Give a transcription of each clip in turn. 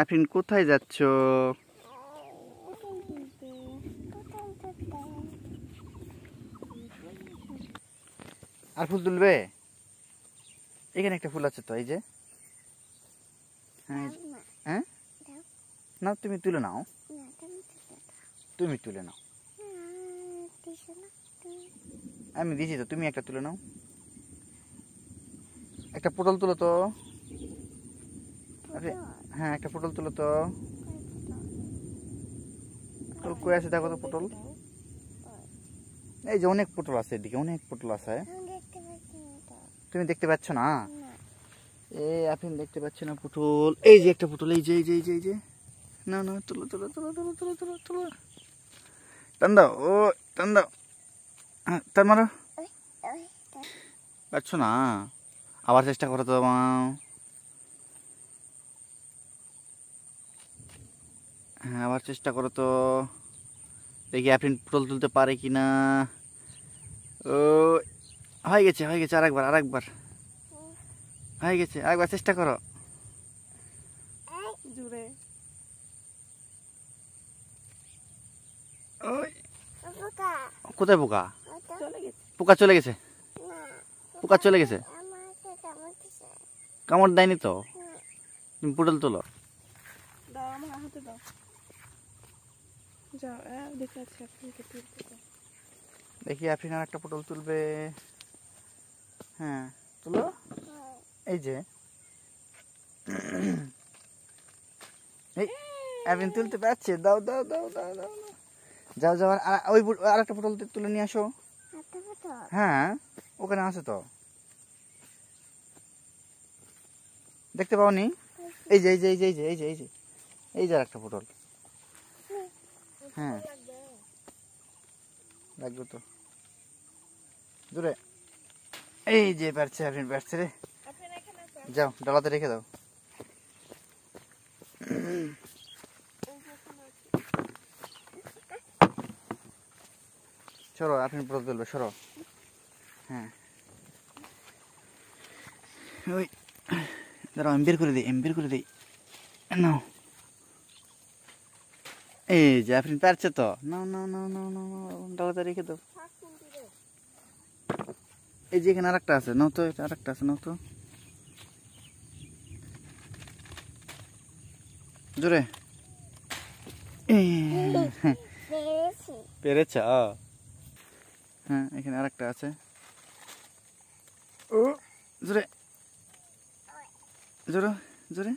আফরিন কোথায় যাচ্ছ? আর ফুল তুলবে? এখানে একটা ফুল আছে তো, এই যে। হ্যাঁ হ্যাঁ, না তুমি তুলে নাও, তুমি তুলে নাও। আমি দিয়েছি তো, তুমি একটা তুলে নাও। একটা পটল তুলো তো। আরে হ্যাঁ, একটা পটল তুলো তো। পটল কই আছে দেখো তো, পটল। এই যে অনেক পটল আছে, এদিকে অনেক পটল আছে। তুমি দেখতে পাচ্ছ না? আপনি দেখতে পাচ্ছেন না পটল? এই যে একটা পটল, এই যে এই যে এই যে এই যে। না না, তুলো তুলো তুলো তুলো তুলো তুলো তুলো। টান দাও, ও টান দাও। হ্যাঁ, তার মারো। পারছো না? আবার চেষ্টা করো তো মা। হ্যাঁ, আবার চেষ্টা করো তো, দেখি আপনি পটল তুলতে পারে কিনা। ও হয়ে গেছে, হয়ে গেছে। আরেকবার, আরেকবার হয়ে গেছে। আরেকবার চেষ্টা করো। কোথায় পোকা? পোকা চলে গেছে, পোকা চলে গেছে। কামড় দেয়নি তো? তুমি পটল তোলো। দেখি আফরিন আর একটা পটল তুলবে। হ্যাঁ তুলো। এই যে এই আফরিন তুলতে পারছে। দাও দাও দাও দাও দাও। যাও যাও, ওই আর একটা পটল তুলে নিয়ে আসো। হ্যাঁ ওখানে আছে তো, দেখতে পাওনি? এই যে এই যে এই যে এই যে এই যে এই যে এই যে একটা পটল। হ্যাঁ লাগবে তো, দূরে। এই যে পারছে, আপনি পারছে রে। যাও ডালাতে রেখে দাও। সরো, আপনি পটল তুলবে, সরো। হ্যাঁ ওই দাঁড়াও, আমি বের করে দিই, আমি বের করে দিই। নাও, এই যে আপনি পারছে তো। নাও নাও নাও নাও নাও, ডালাতে রেখে দাও। এই যে এখানে আরেকটা আছে, নাও তো, আরেকটা আছে, নাও তো জোরে। পেরেছ? হ্যাঁ এখানে আরেকটা আছে। ও জোরে জোরে জোরে।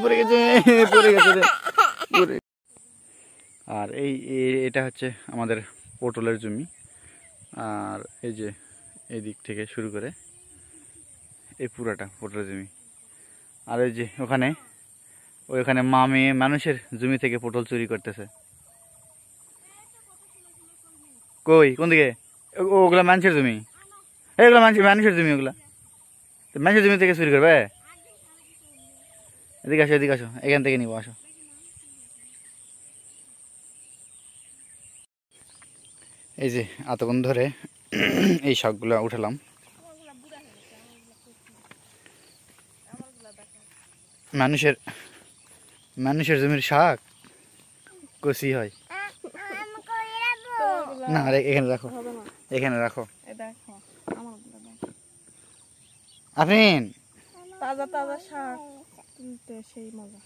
পড়ে গেছে, পড়ে গেছে রে, পড়ে। আর এটা হচ্ছে আমাদের পটলের জমি। আর এই যে এই দিক থেকে শুরু করে এই পুরাটা পটলের জমি। আর ওই যে ওখানে মা মেয়ে মানুষের জমি থেকে পটল চুরি করতেছে। কই, কোন দিকে? ওগুলা মানুষের জমি, এগুলো মানুষের জমি, ওগুলা মানুষের জমি থেকে চুরি করবে। এদিকে আসো, এদিকে আসো, এখান থেকে নিবো, আসো। এই যে এতক্ষণ ধরে এই শাকগুলো উঠালাম। মানুষের জমির শাক কচি হয় না। এখানে রাখো, এখানে রাখো। আফরিন, তাজা তাজা শাক তুলতে সেই মজা।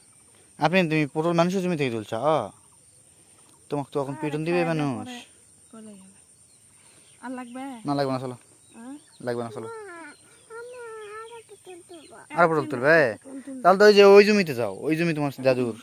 আফরিন তুমি পটল মানুষের জমি থেকে তুলছ? তোমাকে তো এখন পিটন দিবে মানুষ। আর লাগবে না, লাগবে না, চলো। লাগবে না, চলো। আর পটল তুলবে? তাহলে তো ওই যে ওই জমিতে যাও, ওই জমি তোমার দাদুর।